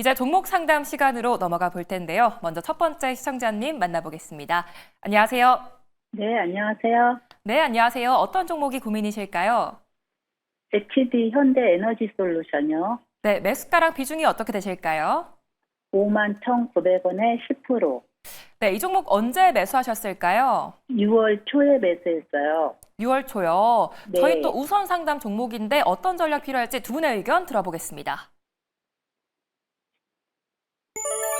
이제 종목 상담 시간으로 넘어가 볼 텐데요. 먼저 첫 번째 시청자님 만나보겠습니다. 안녕하세요. 네, 안녕하세요. 네, 안녕하세요. 어떤 종목이 고민이실까요? HD 현대에너지솔루션이요. 네, 매수가랑 비중이 어떻게 되실까요? 51,900원에 10%. 네, 이 종목 언제 매수하셨을까요? 6월 초에 매수했어요. 6월 초요. 네. 저희 또 우선 상담 종목인데 어떤 전략 필요할지 두 분의 의견 들어보겠습니다.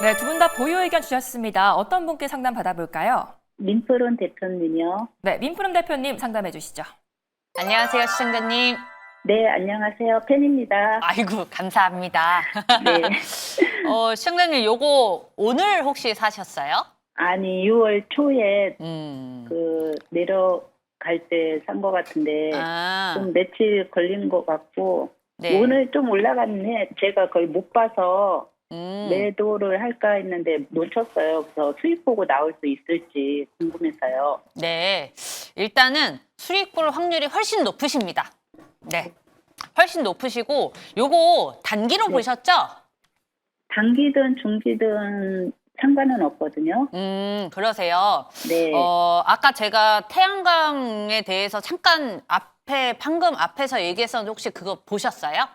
네, 두 분 다 보유 의견 주셨습니다. 어떤 분께 상담 받아볼까요? 민프론 대표님이요. 네, 민푸름 대표님 상담해 주시죠. 안녕하세요, 시청자님. 네, 안녕하세요. 팬입니다. 아이고, 감사합니다. 네. 시청자님, 요거 오늘 혹시 사셨어요? 아니, 6월 초에 음. 내려갈 때 산 것 같은데 아, 좀 며칠 걸린 것 같고 네. 오늘 좀 올라갔네. 제가 거의 못 봐서 음. 매도를 할까 했는데 놓쳤어요. 그래서 수익 보고 나올 수 있을지 궁금해서요. 네. 일단은 수익 볼 확률이 훨씬 높으십니다. 네. 훨씬 높으시고, 요거 단기로 네. 보셨죠? 단기든 중기든 상관은 없거든요. 그러세요. 네. 아까 제가 태양광에 대해서 잠깐 방금 앞에서 얘기했었는데 혹시 그거 보셨어요?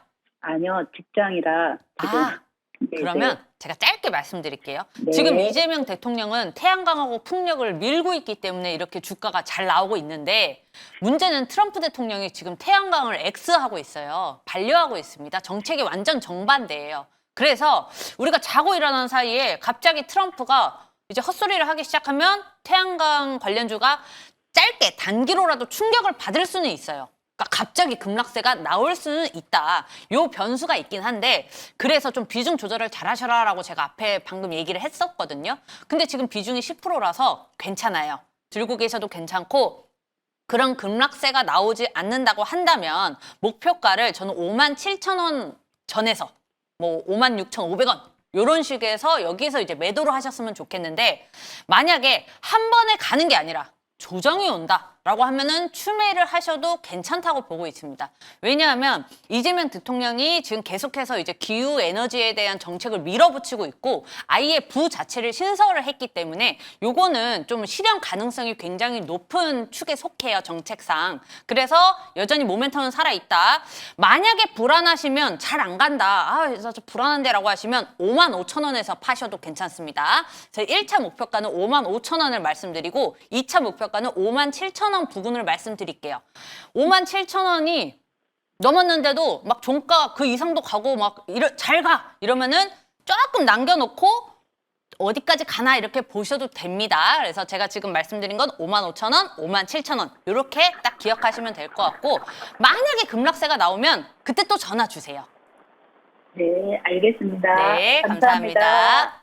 아니요, 직장이라 지금. 아, 네, 그러면 제가 짧게 말씀드릴게요. 네. 지금 이재명 대통령은 태양광하고 풍력을 밀고 있기 때문에 이렇게 주가가 잘 나오고 있는데 문제는 트럼프 대통령이 지금 태양광을 X하고 있어요. 반려하고 있습니다. 정책이 완전 정반대예요. 그래서 우리가 자고 일어난 사이에 갑자기 트럼프가 이제 헛소리를 하기 시작하면 태양광 관련주가 짧게 단기로라도 충격을 받을 수는 있어요. 그러니까 갑자기 급락세가 나올 수는 있다. 요 변수가 있긴 한데 그래서 좀 비중 조절을 잘 하셔라라고 제가 앞에 방금 얘기를 했었거든요. 근데 지금 비중이 10%라서 괜찮아요. 들고 계셔도 괜찮고 그런 급락세가 나오지 않는다고 한다면 목표가를 저는 57,000원 전에서 뭐 56,500원 요런 식에서 여기서 이제 매도를 하셨으면 좋겠는데 만약에 한 번에 가는 게 아니라 조정이 온다라고 하면은 추매를 하셔도 괜찮다고 보고 있습니다. 왜냐하면 이재명 대통령이 지금 계속해서 이제 기후 에너지에 대한 정책을 밀어붙이고 있고 아예 부 자체를 신설을 했기 때문에 요거는 좀 실현 가능성이 굉장히 높은 축에 속해요, 정책상. 그래서 여전히 모멘텀은 살아있다. 만약에 불안하시면 잘 안 간다. 그래서 좀 불안한데라고 하시면 55,000원에서 파셔도 괜찮습니다. 저희 1차 목표가는 55,000원을 말씀드리고 2차 목표가는 57,000원 부근을 말씀드릴게요. 57,000원이 넘었는데도 막 종가 그 이상도 가고 막 잘 가! 이러면은 조금 남겨놓고 어디까지 가나 이렇게 보셔도 됩니다. 그래서 제가 지금 말씀드린 건 55,000원, 57,000원 이렇게 딱 기억하시면 될 것 같고 만약에 급락세가 나오면 그때 또 전화 주세요. 네, 알겠습니다. 네, 감사합니다.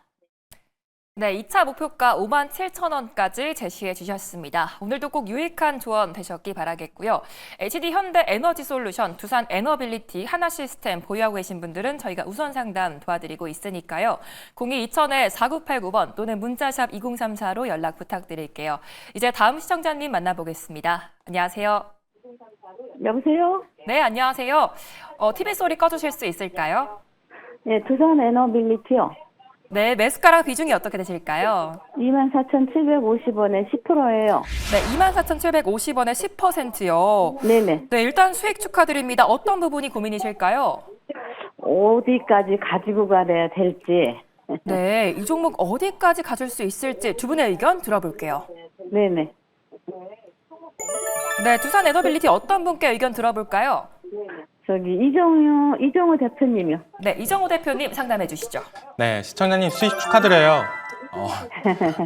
네, 2차 목표가 57,000원까지 제시해 주셨습니다. 오늘도 꼭 유익한 조언 되셨기 바라겠고요. HD 현대 에너지 솔루션, 두산 에너빌리티, 하나시스템 보유하고 계신 분들은 저희가 우선 상담 도와드리고 있으니까요. 02-2000-4989번 또는 문자샵 2034로 연락 부탁드릴게요. 이제 다음 시청자님 만나보겠습니다. 안녕하세요. 여보세요? 네, 안녕하세요. TV 소리 꺼주실 수 있을까요? 네, 두산 에너빌리티요. 네, 매수가랑 비중이 어떻게 되실까요? 24,750원에 10%예요. 네, 24,750원에 10%요. 네네. 네, 일단 수익 축하드립니다. 어떤 부분이 고민이실까요? 어디까지 가지고 가야 될지. 네, 이 종목 어디까지 가줄 수 있을지 두 분의 의견 들어볼게요. 네네. 네, 두산 에너빌리티 어떤 분께 의견 들어볼까요? 저기 이정우 대표님이요. 네, 이정호 대표님 상담해 주시죠. 네, 시청자님 수익 축하드려요.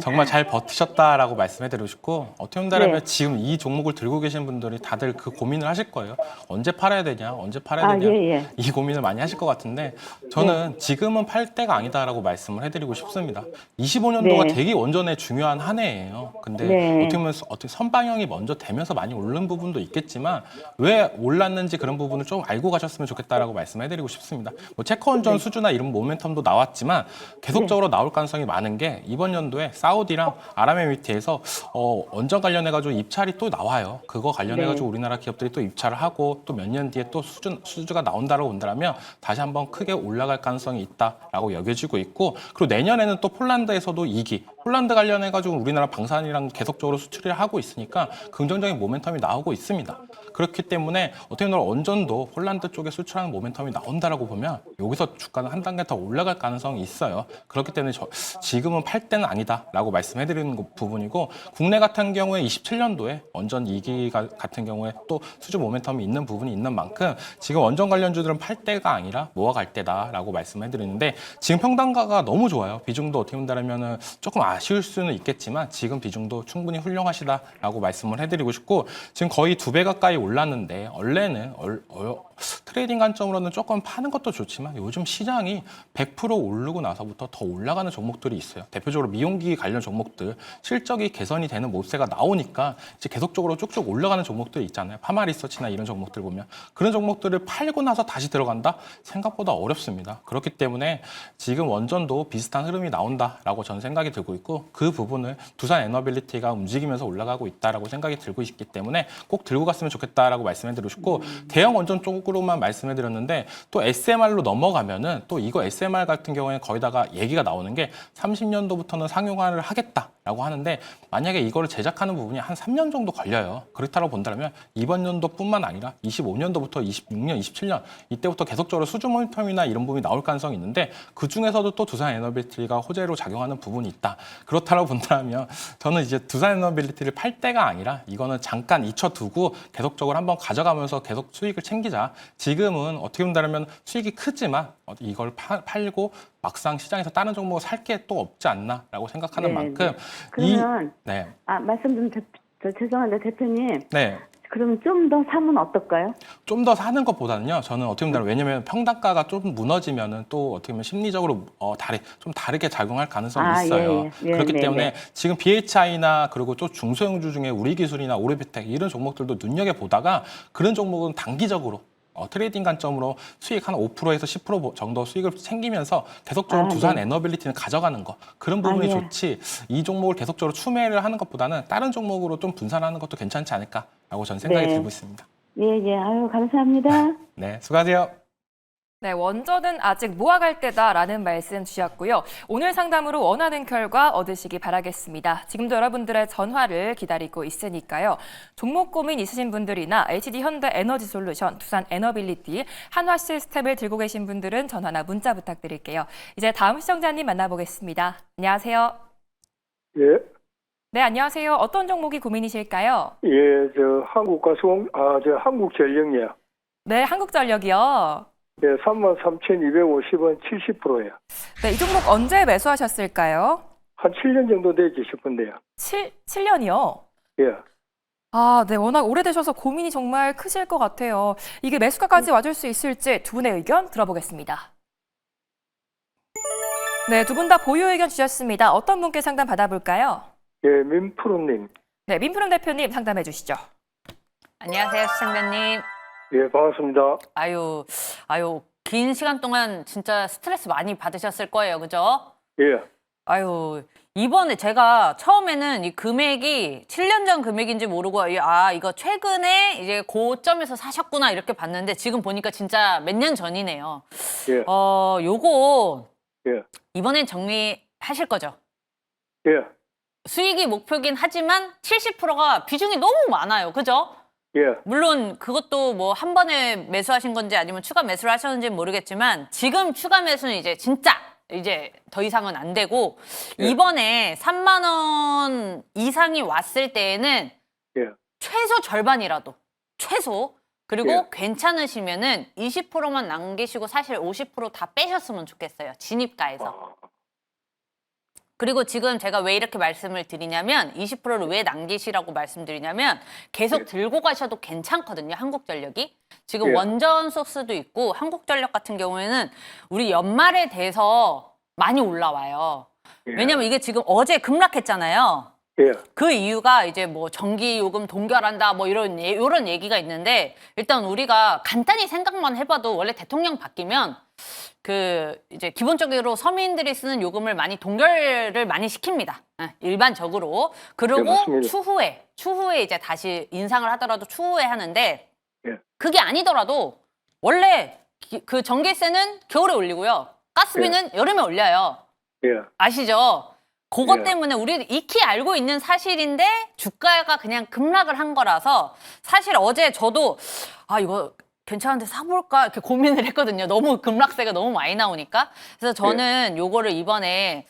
정말 잘 버티셨다라고 말씀해드리고 싶고 어떻게 본다면 네. 지금 이 종목을 들고 계신 분들이 다들 그 고민을 하실 거예요. 언제 팔아야 되냐, 언제 팔아야 되냐 예. 이 고민을 많이 하실 것 같은데 저는 지금은 팔 때가 아니다라고 말씀을 해드리고 싶습니다. 25년도가 네. 되게 원전에 중요한 한 해예요. 근데 네. 어떻게 보면 선방향이 먼저 되면서 많이 오른 부분도 있겠지만 왜 올랐는지 그런 부분을 좀 알고 가셨으면 좋겠다라고 말씀해드리고 싶습니다. 뭐 체커원전 수주나 이런 모멘텀도 나왔지만 계속적으로 나올 가능성이 많은 게 근데 이번 연도에 사우디랑 아랍에미리트에서 원전 관련해가지고 입찰이 또 나와요. 그거 관련해가지고 네. 우리나라 기업들이 또 입찰을 하고 또 몇 년 뒤에 또 수주가 나온다고 본다면 다시 한번 크게 올라갈 가능성이 있다라고 여겨지고 있고, 그리고 내년에는 또 폴란드에서도 2기, 폴란드 관련해가지고 우리나라 방산이랑 계속적으로 수출을 하고 있으니까 긍정적인 모멘텀이 나오고 있습니다. 그렇기 때문에 어떻게 보면 원전도 폴란드 쪽에 수출하는 모멘텀이 나온다라고 보면 여기서 주가는 한 단계 더 올라갈 가능성이 있어요. 그렇기 때문에 지금은 팔 때는 아니다라고 말씀해드리는 부분이고, 국내 같은 경우에 27년도에 원전 2기 같은 경우에 또 수주 모멘텀이 있는 부분이 있는 만큼 지금 원전 관련주들은 팔 때가 아니라 모아갈 때다라고 말씀해드리는데, 지금 평단가가 너무 좋아요. 비중도 어떻게 본다면은 조금 아쉬울 수는 있겠지만 지금 비중도 충분히 훌륭하시다라고 말씀을 해드리고 싶고, 지금 거의 2배 가까이 올랐는데 원래는 트레이딩 관점으로는 조금 파는 것도 좋지만 요즘 시장이 100% 오르고 나서부터 더 올라가는 종목들이 있어요. 대표적으로 미용기기 관련 종목들 실적이 개선이 되는 모세가 나오니까 이제 계속적으로 쭉쭉 올라가는 종목들이 있잖아요. 파마리서치나 이런 종목들 보면 그런 종목들을 팔고 나서 다시 들어간다? 생각보다 어렵습니다. 그렇기 때문에 지금 원전도 비슷한 흐름이 나온다라고 저는 생각이 들고 있고, 그 부분을 두산 에너빌리티가 움직이면서 올라가고 있다라고 생각이 들고 있기 때문에 꼭 들고 갔으면 좋겠다라고 말씀해드리고 싶고, 대형 원전 쪽으로만 말씀해드렸는데 또 SMR로 넘어가면은 또 이거 SMR 같은 경우에 거기다가 얘기가 나오는 게 30년도부터는 상용화를 하겠다라고 하는데, 만약에 이거를 제작하는 부분이 한 3년 정도 걸려요. 그렇다고 본다면 이번 연도뿐만 아니라 25년도부터 26년, 27년 이때부터 계속적으로 수주 모니터링이나 이런 부분이 나올 가능성이 있는데, 그 중에서도 또 두산 에너빌리티가 호재로 작용하는 부분이 있다. 그렇다고 본다면 저는 이제 두산 에너빌리티를 팔 때가 아니라 이거는 잠깐 잊혀두고 계속적으로 한번 가져가면서 계속 수익을 챙기자. 지금은 어떻게 본다면 수익이 크지만 이걸 팔고 막상 시장에서 다른 종목을 살 게 또 없지 않나라고 생각하는 네, 만큼 그러면 네. 말씀 좀 죄송한데 대표님, 네. 그럼 좀 더 사면 어떨까요? 좀 더 사는 것보다는요, 저는 어떻게 보면 왜냐면 평단가가 좀 무너지면은 또 어떻게 보면 심리적으로 좀 다르게 작용할 가능성이 있어요. 예. 그렇기 네, 때문에 네. 지금 BHI나 그리고 또 중소형주 중에 우리기술이나 오리비텍 이런 종목들도 눈여겨보다가 그런 종목은 단기적으로 트레이딩 관점으로 수익 한 5%에서 10% 정도 수익을 챙기면서 계속적으로 두산 네. 에너빌리티는 가져가는 거, 그런 부분이 예. 좋지, 이 종목을 계속적으로 추매를 하는 것보다는 다른 종목으로 좀 분산하는 것도 괜찮지 않을까라고 저는 생각이 네. 들고 있습니다. 예. 아유, 감사합니다. 네, 수고하세요. 네, 원전은 아직 모아갈 때다라는 말씀 주셨고요. 오늘 상담으로 원하는 결과 얻으시기 바라겠습니다. 지금도 여러분들의 전화를 기다리고 있으니까요. 종목 고민 있으신 분들이나 HD 현대 에너지 솔루션, 두산 에너빌리티, 한화 시스템을 들고 계신 분들은 전화나 문자 부탁드릴게요. 이제 다음 시청자님 만나보겠습니다. 안녕하세요. 예, 네, 안녕하세요. 어떤 종목이 고민이실까요? 예, 한국전력이요. 네, 한국전력이요. 예, 33,250원 70%예요. 네, 이 종목 언제 매수하셨을까요? 한 7년 정도 되지 싶은데요. 7년이요? 예, 아, 네. 워낙 오래되셔서 고민이 정말 크실 것 같아요. 이게 매수가까지 와줄 수 있을지 두 분의 의견 들어보겠습니다. 네, 두 분 다 보유 의견 주셨습니다. 어떤 분께 상담 받아볼까요? 예, 민프로님. 네, 민프롬 대표님 상담해 주시죠. 안녕하세요, 시청자님. 예, 반갑습니다. 아유, 긴 시간 동안 진짜 스트레스 많이 받으셨을 거예요, 그죠? 예, 아유, 이번에 제가 처음에는 이 금액이 7년 전 금액인지 모르고, 이거 최근에 이제 고점에서 사셨구나, 이렇게 봤는데, 지금 보니까 진짜 몇 년 전이네요. 예, 요거, 예, 이번엔 정리하실 거죠? 예, 수익이 목표긴 하지만 70%가 비중이 너무 많아요, 그죠? 예, 물론 그것도 뭐 한 번에 매수하신 건지 아니면 추가 매수를 하셨는지 모르겠지만 지금 추가 매수는 이제 진짜 이제 더 이상은 안 되고 이번에 3만 원 이상이 왔을 때에는 예, 최소 절반이라도 최소 그리고 예. 괜찮으시면은 20%만 남기시고 사실 50% 다 빼셨으면 좋겠어요. 진입가에서. 그리고 지금 제가 왜 이렇게 말씀을 드리냐면 20%를 왜 남기시라고 말씀드리냐면 계속 예. 들고 가셔도 괜찮거든요. 한국전력이. 지금 예. 원전 소스도 있고 한국전력 같은 경우에는 우리 연말에 돼서 많이 올라와요. 예. 왜냐면 이게 지금 어제 급락했잖아요. 예, 그 이유가 이제 뭐 전기 요금 동결한다 뭐 이런 얘기가 있는데 일단 우리가 간단히 생각만 해봐도 원래 대통령 바뀌면 이제 기본적으로 서민들이 쓰는 요금을 많이 동결을 많이 시킵니다. 일반적으로. 네, 그리고 맞습니다. 추후에 이제 다시 인상을 하더라도 추후에 하는데 예. 그게 아니더라도 원래 그 전기세는 겨울에 올리고요. 가스비는 여름에 올려요. 예. 아시죠? 그것 예. 때문에 우리 익히 알고 있는 사실인데 주가가 그냥 급락을 한 거라서 사실 어제 저도 이거 괜찮은데 사볼까 이렇게 고민을 했거든요. 너무 급락세가 너무 많이 나오니까. 그래서 저는 요거를 이번에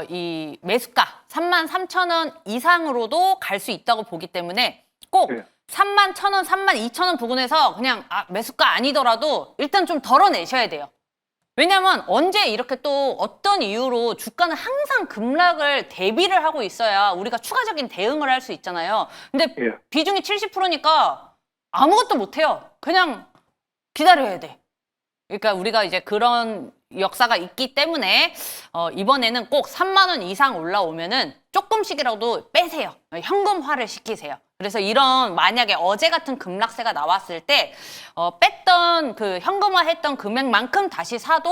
이 매수가 33,000원 이상으로도 갈 수 있다고 보기 때문에 꼭 예. 31,000원, 32,000원 부근에서 그냥 매수가 아니더라도 일단 좀 덜어내셔야 돼요. 왜냐면 언제 이렇게 또 어떤 이유로 주가는 항상 급락을 대비를 하고 있어야 우리가 추가적인 대응을 할 수 있잖아요. 근데 예. 비중이 70%니까 아무것도 못해요. 그냥 기다려야 돼. 그러니까 우리가 이제 그런 역사가 있기 때문에 이번에는 꼭 3만 원 이상 올라오면은 조금씩이라도 빼세요. 현금화를 시키세요. 그래서 이런 만약에 어제 같은 급락세가 나왔을 때 뺐던 그 현금화했던 금액만큼 다시 사도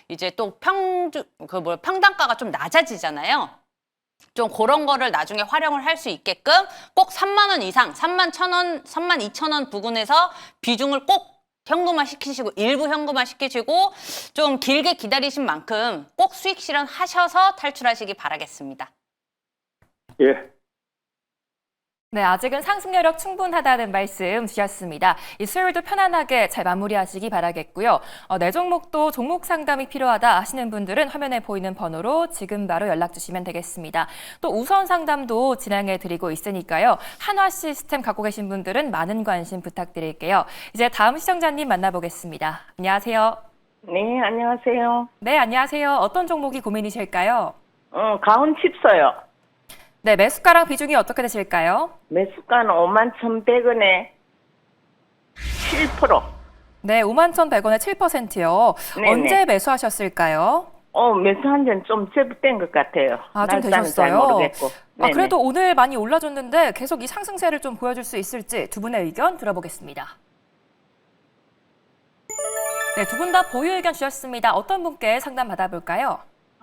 이제 또 평단가가 좀 낮아지잖아요. 좀 그런 거를 나중에 활용을 할 수 있게끔 꼭 3만 원 이상, 31,000원, 32,000원 부근에서 비중을 꼭 현금화 시키시고 일부 현금화 시키시고 좀 길게 기다리신 만큼 꼭 수익 실현하셔서 탈출하시기 바라겠습니다. 예. 네, 아직은 상승 여력 충분하다는 말씀 주셨습니다. 이 수요일도 편안하게 잘 마무리하시기 바라겠고요. 내 종목도 종목 상담이 필요하다 하시는 분들은 화면에 보이는 번호로 지금 바로 연락 주시면 되겠습니다. 또 우선 상담도 진행해 드리고 있으니까요. 한화 시스템 갖고 계신 분들은 많은 관심 부탁드릴게요. 이제 다음 시청자님 만나보겠습니다. 안녕하세요. 네, 안녕하세요. 네, 안녕하세요. 어떤 종목이 고민이실까요? 가온 칩서요. 네, 매수가랑 비중이 어떻게 되실까요? 매수가는 51,100원에 7%. 네, 51,100원에 7%요. 네네. 언제 매수하셨을까요? 매수한 지는 좀 제법된 것 같아요. 아, 좀 날짜는 잘 되셨어요? 모르겠고. 네네. 그래도 오늘 많이 올라줬는데 계속 이 상승세를 좀 보여줄 수 있을지 두 분의 의견 들어보겠습니다. 네, 두 분 다 보유 의견 주셨습니다. 어떤 분께 상담 받아볼까요?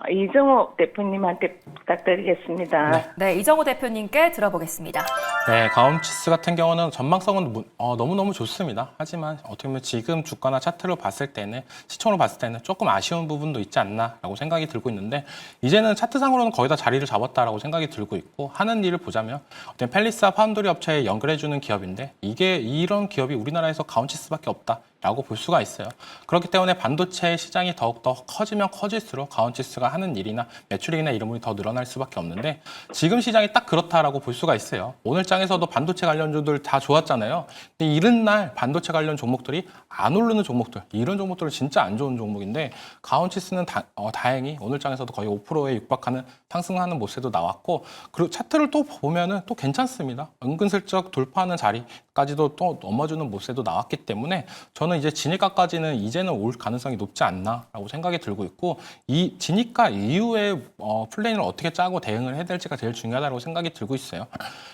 이정호 대표님한테 부탁드리겠습니다. 네, 이정호 대표님께 들어보겠습니다. 네, 가온치스 같은 경우는 전망성은 너무너무 좋습니다. 하지만 어떻게 보면 지금 주가나 차트로 봤을 때는, 시총으로 봤을 때는 조금 아쉬운 부분도 있지 않나라고 생각이 들고 있는데, 이제는 차트상으로는 거의 다 자리를 잡았다라고 생각이 들고 있고, 하는 일을 보자면 어떤 펠리스와 파운드리 업체에 연결해주는 기업인데, 이런 기업이 우리나라에서 가온치스밖에 없다. 라고 볼 수가 있어요. 그렇기 때문에 반도체 시장이 더욱더 커지면 커질수록 가온치스가 하는 일이나 매출이나 이런 부분이 더 늘어날 수밖에 없는데 지금 시장이 딱 그렇다라고 볼 수가 있어요. 오늘 장에서도 반도체 관련주들 다 좋았잖아요. 근데 이른 날 반도체 관련 종목들이 안 오르는 종목들, 이런 종목들은 진짜 안 좋은 종목인데 가온치스는 다행히 오늘 장에서도 거의 5%에 육박하는 상승하는 모습도 나왔고 그리고 차트를 또 보면은 또 괜찮습니다. 은근슬쩍 돌파하는 자리까지도 또 넘어주는 모습도 나왔기 때문에 저는 이제 진입가까지는 이제는 올 가능성이 높지 않나라고 생각이 들고 있고 이 진입가 이후에 플랜을 어떻게 짜고 대응을 해야 될지가 제일 중요하다고 생각이 들고 있어요.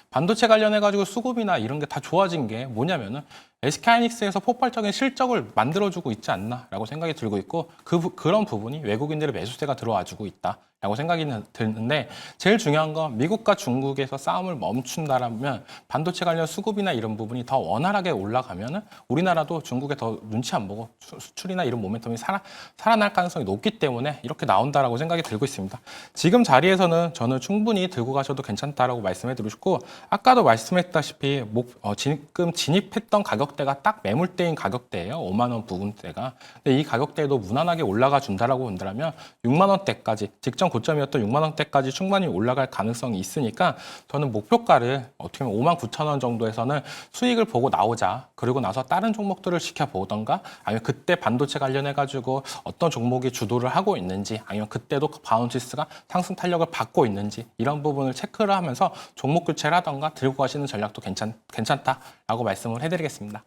반도체 관련해가지고 수급이나 이런 게 다 좋아진 게 뭐냐면은 SK하이닉스에서 폭발적인 실적을 만들어주고 있지 않나라고 생각이 들고 있고 그런 부분이 외국인들의 매수세가 들어와주고 있다라고 생각이 드는데 제일 중요한 건 미국과 중국에서 싸움을 멈춘다라면 반도체 관련 수급이나 이런 부분이 더 원활하게 올라가면은 우리나라도 중국에 더 눈치 안 보고 수출이나 이런 모멘텀이 살아날 가능성이 높기 때문에 이렇게 나온다라고 생각이 들고 있습니다. 지금 자리에서는 저는 충분히 들고 가셔도 괜찮다라고 말씀해 드리고 아까도 말씀했다시피 지금 진입했던 가격대가 딱 매물대인 가격대예요. 5만 원 부근대가. 근데 이 가격대도 무난하게 올라가 준다라고 본다면 6만 원대까지 직전 고점이었던 6만 원대까지 충분히 올라갈 가능성이 있으니까 저는 목표가를 어떻게 보면 5만 9천 원 정도에서는 수익을 보고 나오자. 그리고 나서 다른 종목들을 지켜보던가 아니면 그때 반도체 관련해가지고 어떤 종목이 주도를 하고 있는지 아니면 그때도 바운치스가 상승 탄력을 받고 있는지 이런 부분을 체크를 하면서 종목 교체를 하던가 들고 가시는 전략도 괜찮다라고 말씀을 해드리겠습니다.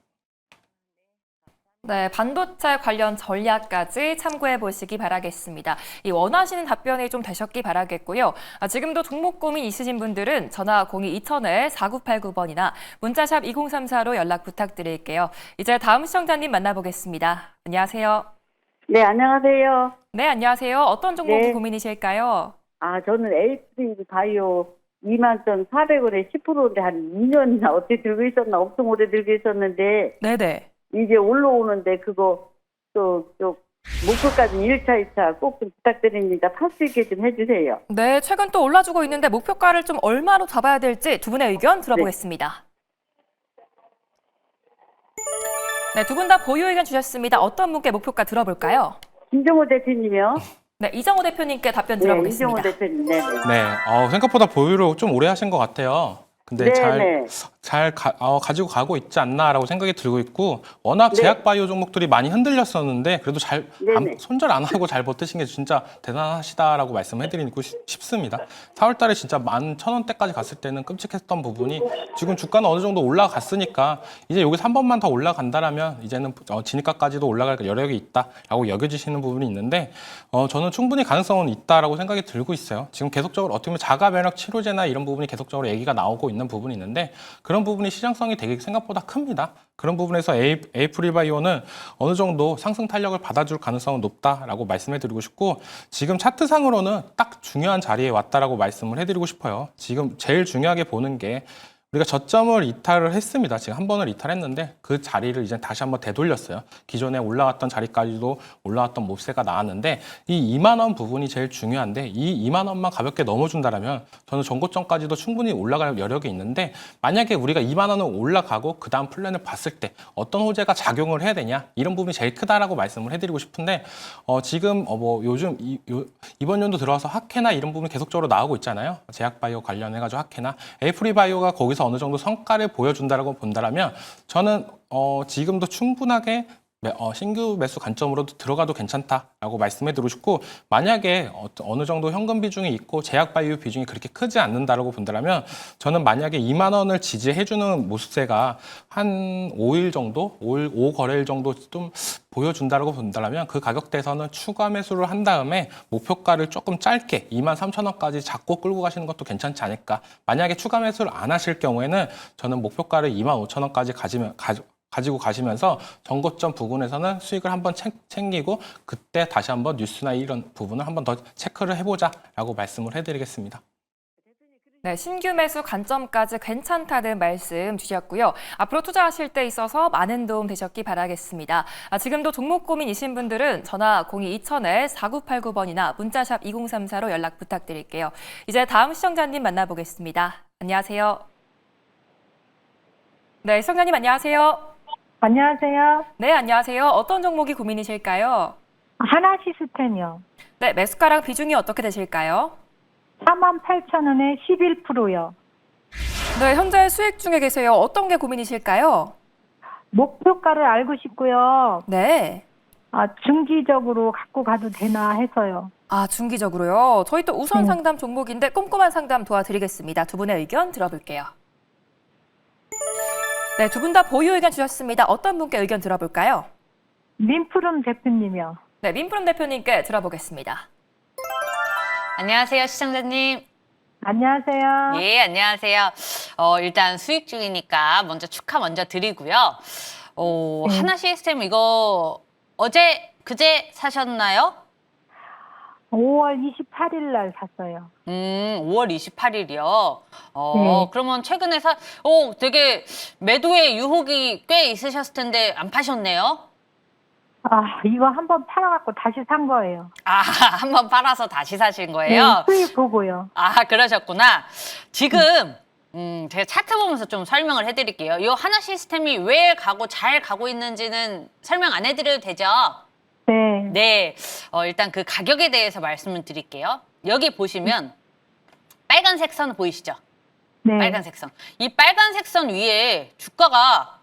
네, 반도체 관련 전략까지 참고해 보시기 바라겠습니다. 이 원하시는 답변이 좀 되셨기 바라겠고요. 지금도 종목 고민 있으신 분들은 전화 02-2000-4989번이나 문자샵 2034로 연락 부탁드릴게요. 이제 다음 시청자님 만나보겠습니다. 안녕하세요. 네, 안녕하세요. 네, 안녕하세요. 어떤 종목이 네. 고민이실까요? 저는 에이프릴 바이오 21,400원에 10%인데 한 2년이나 어떻게 들고 있었나 엄청 오래 들고 있었는데 네네. 이제 올라오는데 그거 또 목표까지 1차, 2차 꼭 좀 부탁드립니다. 팔 수 있게 좀 해주세요. 네, 최근 또 올라주고 있는데 목표가를 좀 얼마로 잡아야 될지 두 분의 의견 들어보겠습니다. 네, 두 분 다 보유 의견 주셨습니다. 어떤 분께 목표가 들어볼까요? 김정호 대표님이요. 네, 이정호 대표님께 답변 네, 들어보겠습니다. 이정호 대표님. 네. 네, 생각보다 보유를 좀 오래 하신 것 같아요. 근데 네. 잘 가지고 가고 있지 않나라고 생각이 들고 있고 워낙 네. 제약 바이오 종목들이 많이 흔들렸었는데 그래도 네네. 손절 안 하고 잘 버티신 게 진짜 대단하시다라고 말씀해드리고 싶습니다. 4월 달에 진짜 11,000원대까지 갔을 때는 끔찍했던 부분이 지금 주가는 어느 정도 올라갔으니까 이제 여기서 한 번만 더 올라간다라면 이제는 진입가까지도 올라갈 여력이 있다라고 여겨지시는 부분이 있는데 저는 충분히 가능성은 있다라고 생각이 들고 있어요. 지금 계속적으로 어떻게 보면 자가 면역 치료제나 이런 부분이 계속적으로 얘기가 나오고 있는 부분이 있는데 그런 부분이 시장성이 되게 생각보다 큽니다. 그런 부분에서 에이프릴바이오는 어느 정도 상승 탄력을 받아줄 가능성은 높다라고 말씀해드리고 싶고 지금 차트상으로는 딱 중요한 자리에 왔다라고 말씀을 해드리고 싶어요. 지금 제일 중요하게 보는 게 우리가 저점을 이탈을 했습니다. 지금 한 번을 이탈했는데 그 자리를 이제 다시 한번 되돌렸어요. 기존에 올라갔던 자리까지도 올라왔던 몹세가 나왔는데 이 2만 원 부분이 제일 중요한데 이 2만 원만 가볍게 넘어준다라면 저는 전고점까지도 충분히 올라갈 여력이 있는데 만약에 우리가 2만 원을 올라가고 그 다음 플랜을 봤을 때 어떤 호재가 작용을 해야 되냐 이런 부분이 제일 크다라고 말씀을 해드리고 싶은데 지금 요즘 이번 연도 들어와서 학회나 이런 부분이 계속적으로 나오고 있잖아요. 제약바이오 관련해가지고 학회나 에이프릴바이오가 거기서 어느 정도 성과를 보여준다라고 본다라면 저는 지금도 충분하게 신규 매수 관점으로도 들어가도 괜찮다라고 말씀해드리고 싶고 만약에 어느 정도 현금 비중이 있고 제약 바이오 비중이 그렇게 크지 않는다라고 본다면 저는 만약에 2만 원을 지지해주는 모습세가 한 5일 정도, 5거래일 정도 좀 보여준다라고 본다면 그 가격대에서는 추가 매수를 한 다음에 목표가를 조금 짧게 23,000원까지 잡고 끌고 가시는 것도 괜찮지 않을까. 만약에 추가 매수를 안 하실 경우에는 저는 목표가를 25,000원까지 가지고 가시면서 전고점 부분에서는 수익을 한번 챙기고 그때 다시 한번 뉴스나 이런 부분을 한번 더 체크를 해보자라고 말씀을 해드리겠습니다. 네, 신규 매수 관점까지 괜찮다는 말씀 주셨고요. 앞으로 투자하실 때 있어서 많은 도움 되셨기 바라겠습니다. 지금도 종목 고민이신 분들은 전화 02-2000-4989번이나 문자샵 2034로 연락 부탁드릴게요. 이제 다음 시청자님 만나보겠습니다. 안녕하세요. 네, 시청자님 안녕하세요. 안녕하세요. 네, 안녕하세요. 어떤 종목이 고민이실까요? 하나시스템이요. 네, 매수가랑 비중이 어떻게 되실까요? 48,000원에 11%요. 네, 현재 수익 중에 계세요. 어떤 게 고민이실까요? 목표가를 알고 싶고요. 네. 중기적으로 갖고 가도 되나 해서요. 중기적으로요. 저희 또 우선 상담 종목인데 꼼꼼한 상담 도와드리겠습니다. 두 분의 의견 들어볼게요. 네, 두 분 다 보유 의견 주셨습니다. 어떤 분께 의견 들어볼까요? 민푸름 대표님이요. 네, 민프롬 대표님께 들어보겠습니다. 안녕하세요, 시청자님. 안녕하세요. 예, 안녕하세요. 일단 수익 중이니까 먼저 축하 먼저 드리고요. 하나 시스템 이거 그제 사셨나요? 5월 28일 날 샀어요. 5월 28일이요. 네. 그러면 최근에 되게 매도의 유혹이 꽤 있으셨을 텐데 안 파셨네요? 이거 한번 팔아갖고 다시 산 거예요. 한번 팔아서 다시 사신 거예요? 네, 수익 보고요. 그러셨구나. 지금 제가 차트 보면서 좀 설명을 해드릴게요. 이 하나 시스템이 왜 잘 가고 있는지는 설명 안 해드려도 되죠? 네. 네. 일단 그 가격에 대해서 말씀을 드릴게요. 여기 보시면 빨간색 선 보이시죠? 네. 빨간색 선. 이 빨간색 선 위에 주가가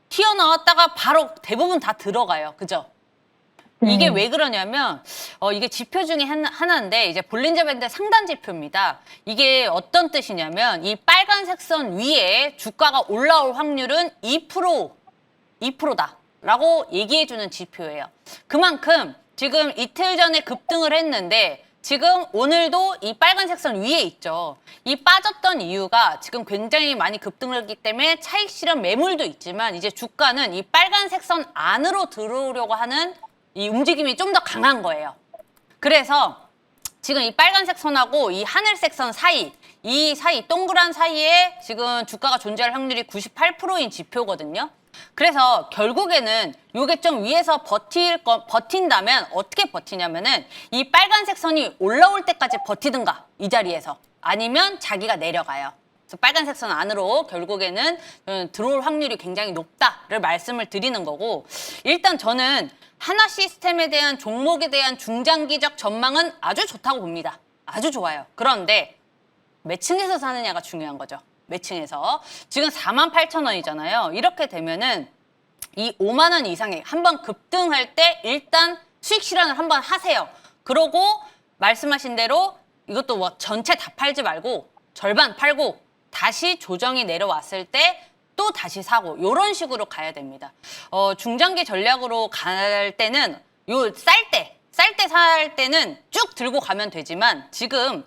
튀어나왔다가 바로 대부분 다 들어가요. 그죠? 이게 왜 그러냐면 이게 지표 중에 하나인데 이제 볼린저 밴드 상단 지표입니다. 이게 어떤 뜻이냐면 이 빨간색 선 위에 주가가 올라올 확률은 2%다 라고 얘기해주는 지표예요. 그만큼 지금 이틀 전에 급등을 했는데 지금 오늘도 이 빨간색 선 위에 있죠. 이 빠졌던 이유가 지금 굉장히 많이 급등을 했기 때문에 차익 실현 매물도 있지만 이제 주가는 이 빨간색 선 안으로 들어오려고 하는 이 움직임이 좀 더 강한 거예요. 그래서 지금 이 빨간색 선하고 이 하늘색 선 사이, 이 사이 동그란 사이에 지금 주가가 존재할 확률이 98%인 지표거든요. 그래서 결국에는 요게 좀 위에서 버틴다면 어떻게 버티냐면은 이 빨간색 선이 올라올 때까지 버티든가 이 자리에서 아니면 자기가 내려가요. 그래서 빨간색 선 안으로 결국에는 들어올 확률이 굉장히 높다를 말씀을 드리는 거고, 일단 저는 하나 시스템에 대한 종목에 대한 중장기적 전망은 아주 좋다고 봅니다. 아주 좋아요. 그런데 매층에서 사느냐가 중요한 거죠. 매층에서. 지금 48,000원이잖아요. 이렇게 되면은 이 5만 원 이상에 한번 급등할 때 일단 수익 실현을 한번 하세요. 그러고 말씀하신 대로 이것도 뭐 전체 다 팔지 말고 절반 팔고 다시 조정이 내려왔을 때 또 다시 사고 이런 식으로 가야 됩니다. 중장기 전략으로 갈 때는 요 쌀 때 살 때는 쭉 들고 가면 되지만 지금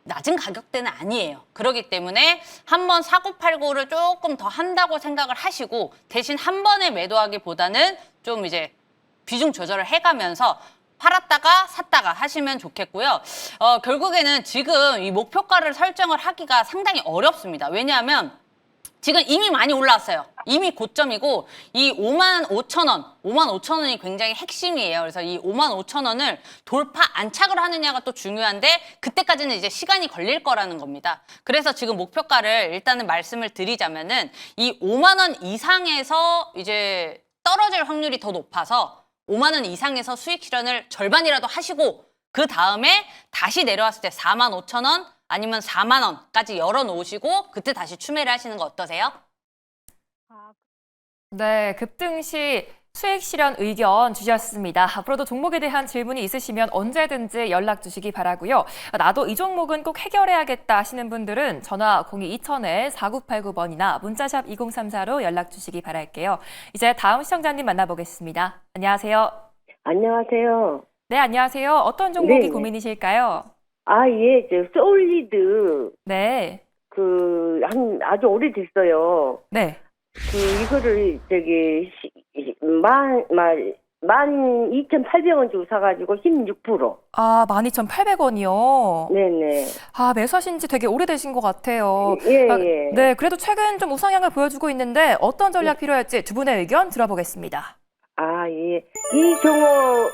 낮은 가격대는 아니에요. 그렇기 때문에 한번 사고 팔고를 조금 더 한다고 생각을 하시고, 대신 한 번에 매도하기보다는 좀 이제 비중 조절을 해가면서 팔았다가 샀다가 하시면 좋겠고요. 결국에는 지금 이 목표가를 설정을 하기가 상당히 어렵습니다. 왜냐하면 지금 이미 많이 올라왔어요. 이미 고점이고 이 55,000원이 굉장히 핵심이에요. 그래서 이 55,000원을 돌파 안착을 하느냐가 또 중요한데 그때까지는 이제 시간이 걸릴 거라는 겁니다. 그래서 지금 목표가를 일단은 말씀을 드리자면은 이 5만 원 이상에서 이제 떨어질 확률이 더 높아서 5만 원 이상에서 수익 실현을 절반이라도 하시고 그 다음에 다시 내려왔을 때 45,000원 아니면 4만 원까지 열어놓으시고 그때 다시 추매를 하시는 거 어떠세요? 네, 급등 시 수익 실현 의견 주셨습니다. 앞으로도 종목에 대한 질문이 있으시면 언제든지 연락 주시기 바라고요. 나도 이 종목은 꼭 해결해야겠다 하시는 분들은 전화 02-2000-4989번이나 문자샵 2034로 연락 주시기 바랄게요. 이제 다음 시청자님 만나보겠습니다. 안녕하세요. 안녕하세요. 네, 안녕하세요. 어떤 종목이 네. 고민이실까요? 예, 솔리드, 네. 아주 오래됐어요. 네. 이거를, 12,800원 주고 사가지고 16%. 아, 12,800원이요. 네네. 아, 매수하신 지 되게 오래되신 것 같아요. 예, 아, 예. 네, 그래도 최근 좀 우상향을 보여주고 있는데 어떤 전략 필요할지 두 분의 의견 들어보겠습니다. 예. 이종호,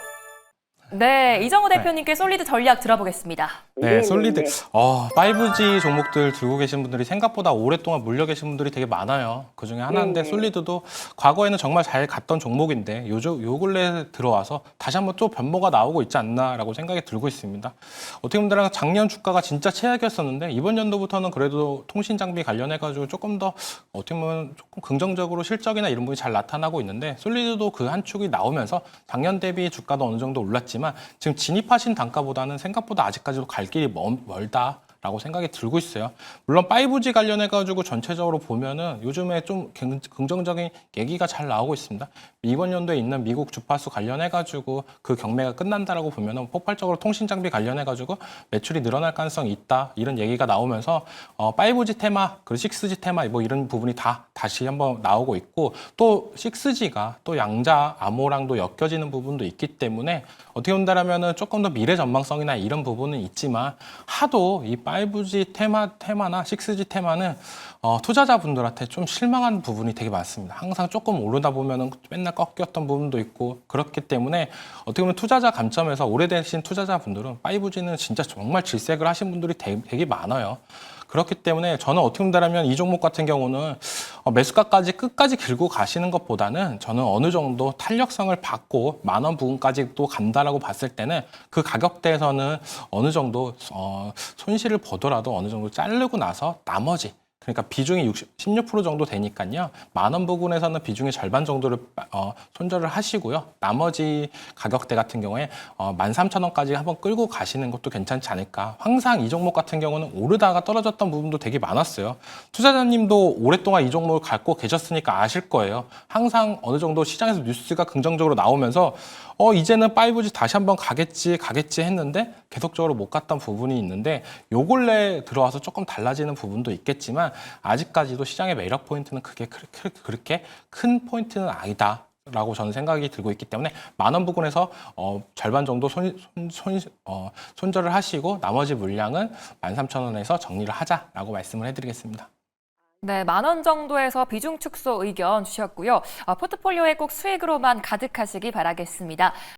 네, 이정호 대표님께 솔리드 전략 들어보겠습니다. 네, 솔리드. 네. 5G 종목들 들고 계신 분들이 생각보다 오랫동안 물려 계신 분들이 되게 많아요. 그 중에 하나인데 네. 솔리드도 과거에는 정말 잘 갔던 종목인데 요 근래 들어와서 다시 한번 또 변모가 나오고 있지 않나라고 생각이 들고 있습니다. 어떻게 보면 작년 주가가 진짜 최악이었었는데 이번 연도부터는 그래도 통신 장비 관련해가지고 조금 더 어떻게 보면 조금 긍정적으로 실적이나 이런 부분이 잘 나타나고 있는데 솔리드도 그 한 축이 나오면서 작년 대비 주가도 어느 정도 올랐지만 지금 진입하신 단가보다는 생각보다 아직까지도 갈 길이 멀다라고 생각이 들고 있어요. 물론 5G 관련해가지고 전체적으로 보면은 요즘에 좀 긍정적인 얘기가 잘 나오고 있습니다. 이번 연도에 있는 미국 주파수 관련해가지고 그 경매가 끝난다라고 보면은 폭발적으로 통신 장비 관련해가지고 매출이 늘어날 가능성이 있다 이런 얘기가 나오면서 5G 테마 그리고 6G 테마 뭐 이런 부분이 다 다시 한번 나오고 있고 또 6G가 또 양자 암호랑도 엮여지는 부분도 있기 때문에 어떻게 본다라면은 조금 더 미래 전망성이나 이런 부분은 있지만 하도 이 5G 테마나 6G 테마는 투자자분들한테 좀 실망한 부분이 되게 많습니다. 항상 조금 오르다 보면은 맨날 꺾였던 부분도 있고 그렇기 때문에 어떻게 보면 투자자 관점에서 오래되신 투자자분들은 5G는 진짜 정말 질색을 하신 분들이 되게 많아요. 그렇기 때문에 저는 어떻게 본다면 이 종목 같은 경우는 매수가까지 끝까지 길고 가시는 것보다는 저는 어느 정도 탄력성을 받고 10,000원 부분까지 또 간다라고 봤을 때는 그 가격대에서는 어느 정도 손실을 보더라도 어느 정도 자르고 나서 나머지 그러니까 비중이 16% 정도 되니까요. 10,000원 부분에서는 비중의 절반 정도를 손절을 하시고요. 나머지 가격대 같은 경우에 13,000원까지 한번 끌고 가시는 것도 괜찮지 않을까. 항상 이 종목 같은 경우는 오르다가 떨어졌던 부분도 되게 많았어요. 투자자님도 오랫동안 이 종목을 갖고 계셨으니까 아실 거예요. 항상 어느 정도 시장에서 뉴스가 긍정적으로 나오면서 이제는 5G 다시 한번 가겠지 했는데 계속적으로 못 갔던 부분이 있는데 요 근래 들어와서 조금 달라지는 부분도 있겠지만 아직까지도 시장의 매력 포인트는 그게 그렇게 큰 포인트는 아니다. 라고 저는 생각이 들고 있기 때문에 10,000원 부근에서 절반 정도 손절을 하시고 나머지 물량은 13,000원에서 정리를 하자라고 말씀을 해드리겠습니다. 네, 10,000원 정도에서 비중 축소 의견 주셨고요. 포트폴리오에 꼭 수익으로만 가득하시기 바라겠습니다.